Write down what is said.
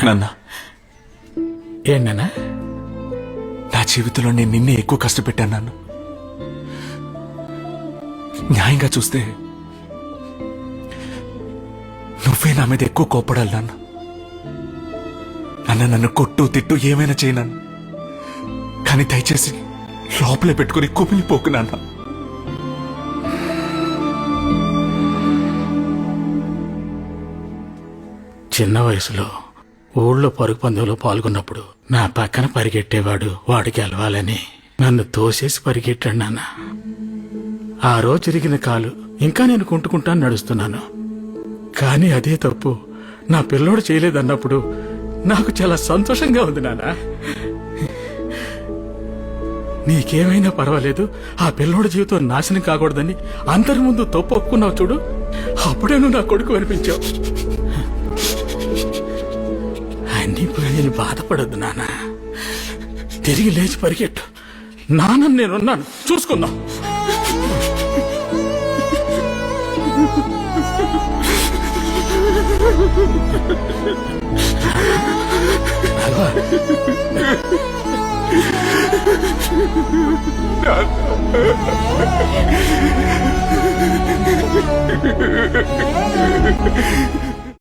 నాన్న, ఏంటన్నా? నా జీవితంలో నేను నిన్నే ఎక్కువ కష్టపెట్టాను నాన్న. న్యాయంగా చూస్తే నువ్వే నా మీద ఎక్కువ కోప్పడాలి నాన్న. నన్ను కొట్టు తిట్టు ఏమైనా చేయనాను, కానీ దయచేసి లోపలే పెట్టుకుని కుమిలిపోకు నాన్న. చిన్న వయసులో ఊళ్ళో పరుగు పందెంలో పాల్గొన్నప్పుడు నా పక్కన పరిగెట్టేవాడు వాడు గెలవాలని నన్ను తోసేసి పరిగెట్టాడు నాన్న. ఆ రోజు ఇరిగిన కాలు ఇంకా నేను కుంటుకుంటాను నడుస్తున్నాను. కానీ అదే తప్పు నా పిల్లోడు చేయలేదన్నప్పుడు నాకు చాలా సంతోషంగా ఉంది నాన్న. నీకేమైనా పర్వాలేదు, ఆ పిల్లోడి జీవితం నాశనం కాకూడదని అందరి ముందు తప్పు ఒప్పుకున్నావు చూడు, అప్పుడే నువ్వు నా కొడుకు అనిపించావు. అన్నీ పోయి నేను బాధపడద్దు నాన్న. తిరిగి లేచి పరిగెట్టు. నాన్న నేనున్నాను, చూసుకుందాం.